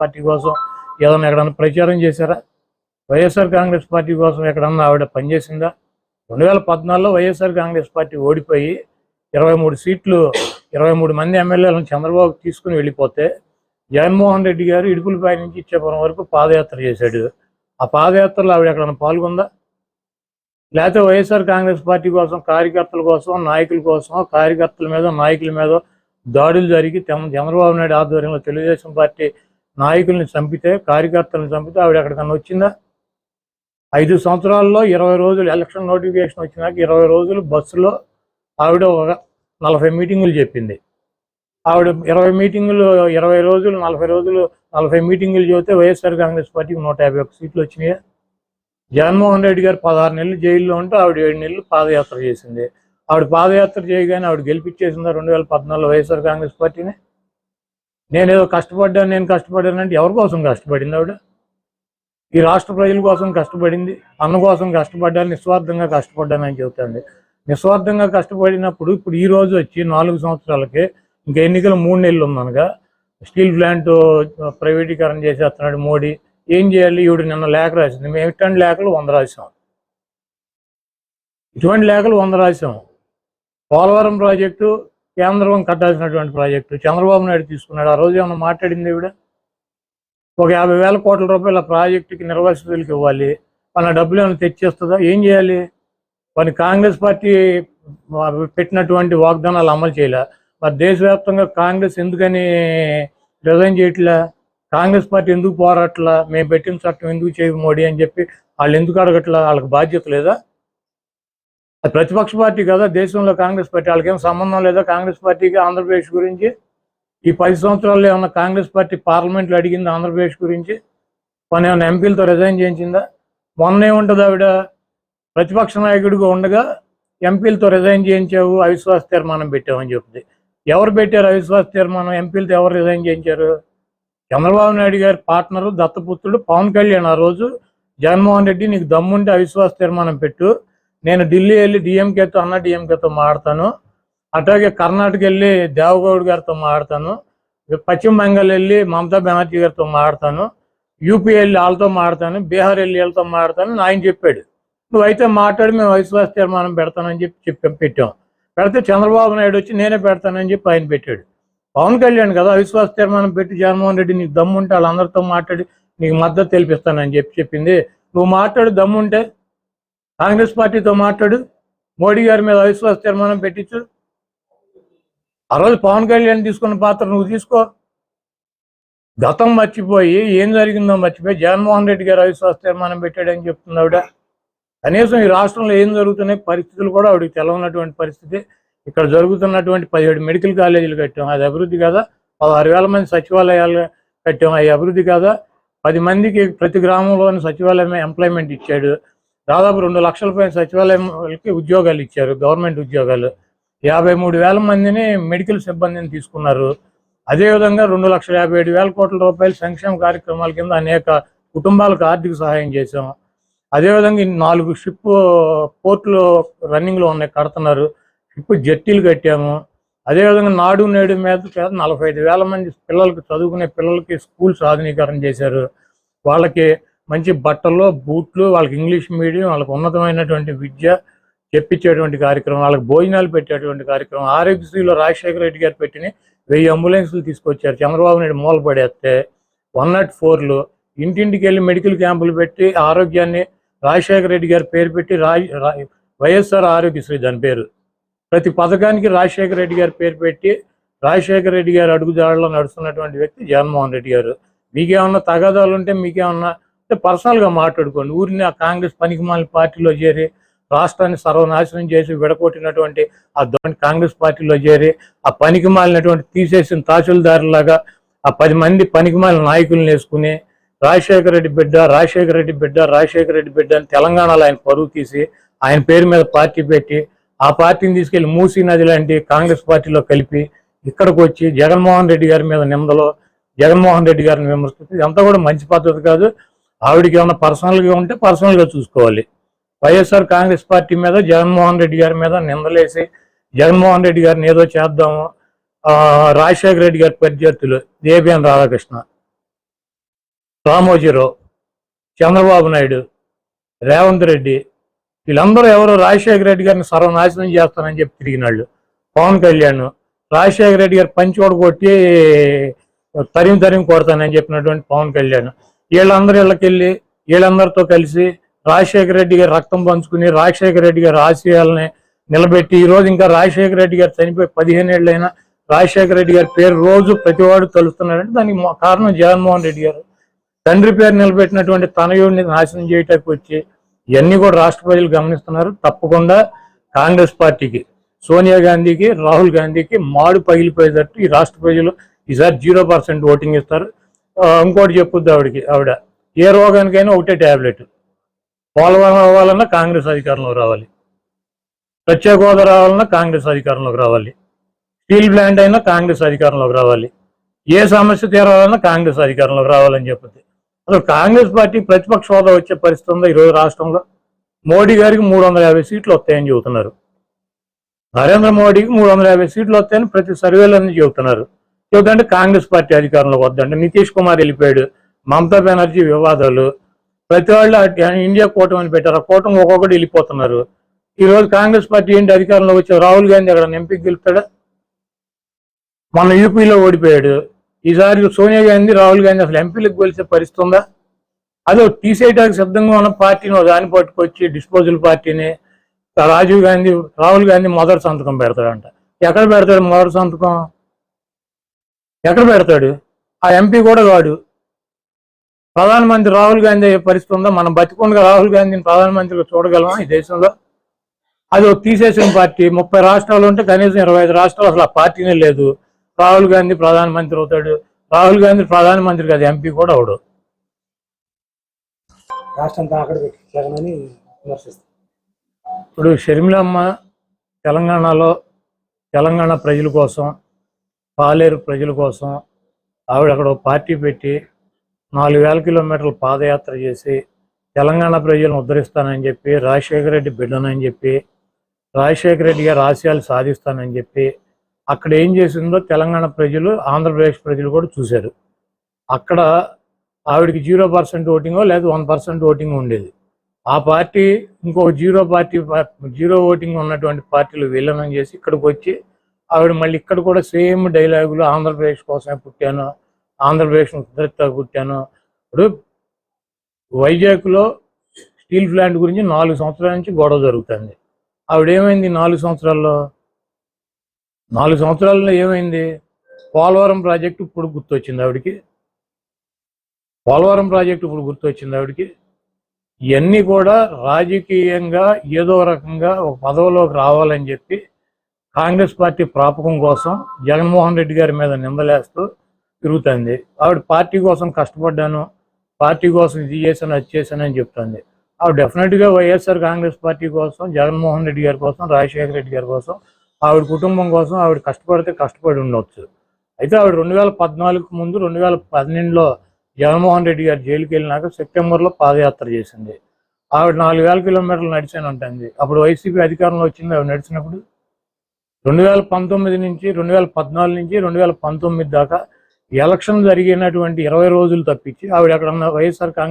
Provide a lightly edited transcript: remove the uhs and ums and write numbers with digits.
Party కోసం ఏదన్నా ఎక్కడన్నా ప్రచారం చేశారా? వైఎస్ఆర్ కాంగ్రెస్ పార్టీ కోసం ఎక్కడన్నా ఆవిడ పనిచేసిందా? 2014లో వైఎస్ఆర్ కాంగ్రెస్ పార్టీ ఓడిపోయి 23 సీట్లు 23 మంది ఎమ్మెల్యేలను చంద్రబాబు తీసుకుని వెళ్ళిపోతే జగన్మోహన్ రెడ్డి గారు ఇడుపులపై నుంచి ఇచ్చేపురం వరకు పాదయాత్ర చేశాడు. ఆ పాదయాత్రలో ఆవిడ ఎక్కడన్నా పాల్గొందా? లేకపోతే వైఎస్ఆర్ కాంగ్రెస్ పార్టీ కోసం కార్యకర్తల కోసం నాయకుల కోసం కార్యకర్తల మీద నాయకుల మీద దాడులు జరిగి చంద్రబాబు నాయుడు ఆధ్వర్యంలో తెలుగుదేశం పార్టీ నాయకుల్ని చంపితే కార్యకర్తలను చంపితే ఆవిడ ఎక్కడికన్నా వచ్చిందా? 5 సంవత్సరాల్లో 20 రోజులు ఎలక్షన్ నోటిఫికేషన్ వచ్చినాక 20 రోజులు బస్సులో ఆవిడ ఒక 40 మీటింగులు చెప్పింది. ఆవిడ 20 మీటింగులు 20 రోజులు 40 రోజులు 40 మీటింగులు చెబితే వైఎస్ఆర్ కాంగ్రెస్ పార్టీకి 151 సీట్లు వచ్చినాయి. జగన్మోహన్ రెడ్డి గారు 16 నెలలు జైల్లో ఉంటే ఆవిడ 7 నెలలు పాదయాత్ర చేసింది. ఆవిడ పాదయాత్ర చేయగానే ఆవిడ గెలిపించేసిందా 2014లో వైఎస్ఆర్ కాంగ్రెస్ పార్టీని? నేను కష్టపడ్డానంటే ఎవరి కోసం కష్టపడింది ఆవిడ? ఈ రాష్ట్ర ప్రజల కోసం కష్టపడింది, అన్న కోసం కష్టపడ్డాను, నిస్వార్థంగా కష్టపడ్డానని చెబుతుంది. నిస్వార్థంగా కష్టపడినప్పుడు ఇప్పుడు ఈ రోజు వచ్చి 4 సంవత్సరాలకి ఇంకా ఎన్నికలు 3 నెలలు ఉందనగా స్టీల్ ప్లాంట్ ప్రైవేటీకరణ చేసేస్తున్నాడు మోడీ. ఏం చేయాలి? ఈవిడ నిన్న లేఖ రాసింది. మేము ఇటువంటి లేఖలు 100 రాసాం. ఇటువంటి లేఖలు 100 రాసాం. పోలవరం ప్రాజెక్టు కేంద్రం కట్టాల్సినటువంటి ప్రాజెక్టు చంద్రబాబు నాయుడు తీసుకున్నాడు. ఆ రోజు ఏమన్నా మాట్లాడింది ఈవిడ? ఒక 50,000 కోట్ల రూపాయల ప్రాజెక్టుకి నిర్వాసితులకు ఇవ్వాలి, మన డబ్బులు ఏమైనా తెచ్చేస్తుందా? ఏం చేయాలి? మరి కాంగ్రెస్ పార్టీ పెట్టినటువంటి వాగ్దానాలు అమలు చేయలే. మరి దేశవ్యాప్తంగా కాంగ్రెస్ ఎందుకని రిజైన్ చేయట్లా? కాంగ్రెస్ పార్టీ ఎందుకు పోరాట్లా? మేము పెట్టిన చట్టం ఎందుకు చేయవు మోడీ అని చెప్పి వాళ్ళు ఎందుకు అడగట్లా? వాళ్ళకి బాధ్యత లేదా? అది ప్రతిపక్ష పార్టీ కదా దేశంలో కాంగ్రెస్ పార్టీ. వాళ్ళకేం సంబంధం లేదా కాంగ్రెస్ పార్టీకి ఆంధ్రప్రదేశ్ గురించి? ఈ 10 సంవత్సరాల్లో ఏమన్నా కాంగ్రెస్ పార్టీ పార్లమెంట్లో అడిగింది ఆంధ్రప్రదేశ్ గురించి? పని ఏమైనా ఎంపీలతో రిజైన్ చేయించిందా? మొన్న ఏముంటుంది ఆవిడ ప్రతిపక్ష నాయకుడిగా ఉండగా ఎంపీలతో రిజైన్ చేయించావు, అవిశ్వాస తీర్మానం పెట్టామని చెప్తుంది. ఎవరు పెట్టారు అవిశ్వాస తీర్మానం? ఎంపీలతో ఎవరు రిజైన్ చేయించారు? చంద్రబాబు నాయుడు గారి పార్ట్నరు దత్తపుత్రుడు పవన్ కళ్యాణ్ ఆ రోజు జగన్మోహన్ రెడ్డి నీకు దమ్ముంటే అవిశ్వాస తీర్మానం పెట్టు, నేను ఢిల్లీ వెళ్ళి డిఎంకేతో మాట్లాడతాను, అట్లాగే కర్ణాటక వెళ్ళి దేవగౌడ్ గారితో మాట్లాడతాను, పశ్చిమ బెంగాల్ వెళ్ళి మమతా బెనర్జీ గారితో మాట్లాడతాను, యూపీ వెళ్ళి వాళ్ళతో మాట్లాడతాను, బీహార్ వెళ్ళి వీళ్ళతో మాట్లాడతాను ఆయన చెప్పాడు. నువ్వైతే మాట్లాడి మేము అవిశ్వాస తీర్మానం పెడతానని చెప్పి పెట్టాం. పెడితే చంద్రబాబు నాయుడు వచ్చి నేనే పెడతానని చెప్పి ఆయన పెట్టాడు. పవన్ కళ్యాణ్ కదా అవిశ్వాస తీర్మానం పెట్టి జగన్మోహన్ రెడ్డి నీకు దమ్ముంటే వాళ్ళందరితో మాట్లాడి నీకు మద్దతు తెలిపిస్తానని చెప్పింది. నువ్వు మాట్లాడు, దమ్ముంటే కాంగ్రెస్ పార్టీతో మాట్లాడు, మోడీ గారి మీద అవిశ్వాస తీర్మానం పెట్టించు. ఆ రోజు పవన్ కళ్యాణ్ తీసుకున్న పాత్ర నువ్వు తీసుకో. గతం మర్చిపోయి ఏం జరిగిందో మర్చిపోయి జగన్మోహన్ రెడ్డి గారు అవిశ్వాస తీర్మానం పెట్టాడని చెప్తుంది ఆవిడ. కనీసం ఈ రాష్ట్రంలో ఏం జరుగుతున్నాయి పరిస్థితులు కూడా ఆవిడకి తెలవనటువంటి పరిస్థితి. ఇక్కడ జరుగుతున్నటువంటి 17 మెడికల్ కాలేజీలు కట్టాం, అది అభివృద్ధి కాదా? 16,000 మంది సచివాలయాలు కట్టాం, అది అభివృద్ధి కాదా? 10 మందికి ప్రతి గ్రామంలోని సచివాలయం ఎంప్లాయ్మెంట్ ఇచ్చాడు. దాదాపు 2 లక్షల పైన సచివాలయంకి ఉద్యోగాలు ఇచ్చారు, గవర్నమెంట్ ఉద్యోగాలు. 53,000 మందిని మెడికల్ సిబ్బందిని తీసుకున్నారు. అదేవిధంగా 2,57,000 కోట్ల రూపాయల సంక్షేమ కార్యక్రమాల కింద అనేక కుటుంబాలకు ఆర్థిక సహాయం చేశాం. అదేవిధంగా 4 షిప్ పోర్టులు రన్నింగ్లో ఉన్నాయి, కడుతున్నారు. షిప్ జట్టీలు కట్టాము. అదేవిధంగా నాడు నేడు మీద 45,000 మంది పిల్లలకి చదువుకునే పిల్లలకి స్కూల్స్ ఆధునీకరణ చేశారు. వాళ్ళకి మంచి బట్టలు బూట్లు, వాళ్ళకి ఇంగ్లీష్ మీడియం, వాళ్ళకి ఉన్నతమైనటువంటి విద్య చెప్పించేటువంటి కార్యక్రమం, వాళ్ళకి భోజనాలు పెట్టేటువంటి కార్యక్రమం. ఆరోగ్యశ్రీలో రాజశేఖర రెడ్డి గారు పెట్టిన 1000 అంబులెన్సులు తీసుకొచ్చారు. చంద్రబాబు నాయుడు మూల పడేస్తే 104లు ఇంటింటికి వెళ్ళి మెడికల్ క్యాంపులు పెట్టి ఆరోగ్యాన్ని రాజశేఖర రెడ్డి గారి పేరు పెట్టి వైఎస్ఆర్ ఆరోగ్యశ్రీ దాని పేరు. ప్రతి పథకానికి రాజశేఖర రెడ్డి గారి పేరు పెట్టి రాజశేఖర రెడ్డి గారు అడుగుజాడలో నడుస్తున్నటువంటి వ్యక్తి జగన్మోహన్ రెడ్డి గారు. మీకేమన్నా తగాదాలు ఉంటే మీకేమన్నా పర్సనల్గా మాట్లాడుకోండి. ఊరిని ఆ కాంగ్రెస్ పనికిమాలిన పార్టీలో చేరి రాష్ట్రాన్ని సర్వనాశనం చేసి విడగొట్టినటువంటి ఆ కాంగ్రెస్ పార్టీలో చేరి ఆ పనికిమాలినటువంటి తీసేసిన తహసీల్దారులాగా ఆ 10 మంది పనికిమాలిన నాయకులను వేసుకుని రాజశేఖర రెడ్డి బిడ్డ అని తెలంగాణలో ఆయన పరువు తీసి ఆయన పేరు మీద పార్టీ పెట్టి ఆ పార్టీని తీసుకెళ్లి మూసీ నది లాంటి కాంగ్రెస్ పార్టీలో కలిపి ఇక్కడికి వచ్చి జగన్మోహన్ రెడ్డి గారి మీద నిందలో జగన్మోహన్ రెడ్డి గారిని విమర్శిస్తుంది. ఇదంతా కూడా మంచి పద్ధతి కాదు. ఆవిడకి ఏమన్నా పర్సనల్గా ఉంటే పర్సనల్గా చూసుకోవాలి. వైఎస్ఆర్ కాంగ్రెస్ పార్టీ మీద జగన్మోహన్ రెడ్డి గారి మీద నిందలేసి జగన్మోహన్ రెడ్డి గారిని ఏదో చేద్దాము రాజశేఖర రెడ్డి గారి ప్రత్యర్థులు ఏబిఎన్ రాధాకృష్ణ రామోజీరావు, చంద్రబాబు నాయుడు, రేవంత్ రెడ్డి, వీళ్ళందరూ ఎవరు రాజశేఖర రెడ్డి గారిని సర్వనాశనం చేస్తానని చెప్పి తిరిగినాళ్ళు. పవన్ కళ్యాణ్ రాజశేఖర రెడ్డి గారు పంచి కొట్టి తరిమి కొడతానని చెప్పినటువంటి పవన్ కళ్యాణ్, వీళ్ళందరూ ఇళ్ళకెళ్ళి వీళ్ళందరితో కలిసి రాజశేఖర రెడ్డి గారు రక్తం పంచుకుని రాజశేఖర రెడ్డి గారి ఆశయాలని నిలబెట్టి ఈరోజు ఇంకా రాజశేఖర రెడ్డి గారు చనిపోయి 15 ఏళ్ళైనా రాజశేఖర రెడ్డి గారి పేరు రోజు ప్రతివాడు తలుస్తున్నాడంటే దానికి కారణం జగన్మోహన్ రెడ్డి గారు. తండ్రి పేరు నిలబెట్టినటువంటి తనయుడిని నాశనం చేయటానికి వచ్చి ఇవన్నీ కూడా రాష్ట్ర ప్రజలు గమనిస్తున్నారు. తప్పకుండా కాంగ్రెస్ పార్టీకి, సోనియా గాంధీకి, రాహుల్ గాంధీకి మాడు పగిలిపోయేటట్టు ఈ రాష్ట్ర ప్రజలు ఈసారి 0% ఓటింగ్ ఇస్తారు. ఇంకోటి చెప్పుద్ది ఆవిడ ఏ రోగానికైనా ఒకటే ట్యాబ్లెట్, పోలవరం అవ్వాలన్నా కాంగ్రెస్ అధికారంలోకి రావాలి, ప్రత్యేక హోదా రావాలన్నా కాంగ్రెస్ అధికారంలోకి రావాలి, స్టీల్ ప్లాంట్ అయినా కాంగ్రెస్ అధికారంలోకి రావాలి, ఏ సమస్య తీరాలన్నా కాంగ్రెస్ అధికారంలోకి రావాలని చెప్పింది. అసలు కాంగ్రెస్ పార్టీ ప్రతిపక్ష హోదా వచ్చే పరిస్థితి ఉందా ఈరోజు రాష్ట్రంలో? మోడీ గారికి 350 సీట్లు వస్తాయని చెబుతున్నారు, నరేంద్ర మోడీకి 350 సీట్లు వస్తాయని ప్రతి సర్వేలన్నీ చెబుతున్నారు. చెబుతుంటే కాంగ్రెస్ పార్టీ అధికారంలోకి వద్దంటే నితీష్ కుమార్ వెళ్ళిపోయాడు, మమతా బెనర్జీ వివాదాలు, ప్రతి వాళ్ళు ఇండియా కూటమి అని పెట్టారు, ఆ కూటమి ఒక్కొక్కటి వెళ్ళిపోతున్నారు. ఈరోజు కాంగ్రెస్ పార్టీ ఏంటి అధికారంలోకి వచ్చే? రాహుల్ గాంధీ అక్కడ ఎంపీకి గెలుస్తాడా? మన యూపీలో ఓడిపోయాడు. ఈసారి సోనియా గాంధీ, రాహుల్ గాంధీ అసలు ఎంపీలకు గెలిచే పరిస్థితి ఉందా? అదే తీసేయడానికి సిద్ధంగా ఉన్న పార్టీని దాన్ని పట్టుకొచ్చి డిస్పోజల్ పార్టీని రాహుల్ గాంధీ మొదటి సంతకం పెడతాడంట. ఎక్కడ పెడతాడు మొదటి సంతకం? ఎక్కడ పెడతాడు? ఆ ఎంపీ కూడా కాడు. ప్రధానమంత్రి రాహుల్ గాంధీ అయ్యే పరిస్థితి ఉందా? మనం బతికుండగా రాహుల్ గాంధీని ప్రధానమంత్రిగా చూడగలమా ఈ దేశంలో? అది తీసేసిన పార్టీ 30 రాష్ట్రాలు ఉంటే కనీసం 25 రాష్ట్రాలు అసలు ఆ పార్టీనే లేదు. రాహుల్ గాంధీ ప్రధానమంత్రి అవుతాడు. రాహుల్ గాంధీ ప్రధానమంత్రి కాదు, ఎంపీ కూడా అవడు. రాష్ట్రంతా అక్కడ పెట్టారని విమర్శిస్తారు. ఇప్పుడు షర్మిలమ్మ తెలంగాణలో తెలంగాణ ప్రజల కోసం, పాలేరు ప్రజల కోసం ఆవిడ అక్కడ పార్టీ పెట్టి 4000 కిలోమీటర్ల పాదయాత్ర చేసి తెలంగాణ ప్రజలను ఉద్ధరిస్తానని చెప్పి, రాజశేఖర రెడ్డి బిడ్డనని చెప్పి, రాజశేఖర రెడ్డి గారి ఆశయాలు సాధిస్తానని చెప్పి అక్కడ ఏం చేసిందో తెలంగాణ ప్రజలు, ఆంధ్రప్రదేశ్ ప్రజలు కూడా చూశారు. అక్కడ ఆవిడకి 0% ఓటింగో లేదా 1% ఓటింగ్ ఉండేది. ఆ పార్టీ ఇంకో 0 ఓటింగ్ ఉన్నటువంటి పార్టీలు విలీనం చేసి ఇక్కడికి వచ్చి ఆవిడ మళ్ళీ ఇక్కడ కూడా సేమ్ డైలాగులు, ఆంధ్రప్రదేశ్ కోసమే పుట్టాను, ఆంధ్రప్రదేశ్ ఉద్ధరిత పుట్టాను. ఇప్పుడు వైజాగ్లో స్టీల్ ప్లాంట్ గురించి 4 సంవత్సరాల నుంచి గొడవ జరుగుతుంది. ఆవిడేమైంది 4 సంవత్సరాల్లో? 4 సంవత్సరాల్లో ఏమైంది? పోలవరం ప్రాజెక్టు ఇప్పుడు గుర్తొచ్చింది ఆవిడికి. పోలవరం ప్రాజెక్టు ఇప్పుడు గుర్తొచ్చింది ఆవిడికి. ఇవన్నీ కూడా రాజకీయంగా ఏదో రకంగా ఒక పదవిలోకి రావాలని చెప్పి కాంగ్రెస్ పార్టీ ప్రాపకం కోసం జగన్మోహన్ రెడ్డి గారి మీద నిందలేస్తూ తిరుగుతుంది. ఆవిడ పార్టీ కోసం కష్టపడ్డాను, పార్టీ కోసం ఇది చేశాను, అది చేశానని చెప్తుంది. ఆవిడ డెఫినెట్గా వైఎస్ఆర్ కాంగ్రెస్ పార్టీ కోసం, జగన్మోహన్ రెడ్డి గారి కోసం, రాజశేఖర రెడ్డి గారి కోసం, ఆవిడ కుటుంబం కోసం ఆవిడ కష్టపడి ఉండొచ్చు. అయితే ఆవిడ 2014 ముందు 2012లో జగన్మోహన్ రెడ్డి గారు జైలుకి వెళ్ళినాక సెప్టెంబర్లో పాదయాత్ర చేసింది. ఆవిడ 4000 కిలోమీటర్లు నడిచాను ఉంటుంది. అప్పుడు వైసీపీ అధికారంలో వచ్చింది. ఆవిడ నడిచినప్పుడు 2019 నుంచి 2014 నుంచి 2019 దాకా ఎలక్షన్ జరిగినటువంటి 20 రోజులు తప్పించి ఆవిడ అక్కడ ఉన్న వైఎస్ఆర్ కాంగ్రెస్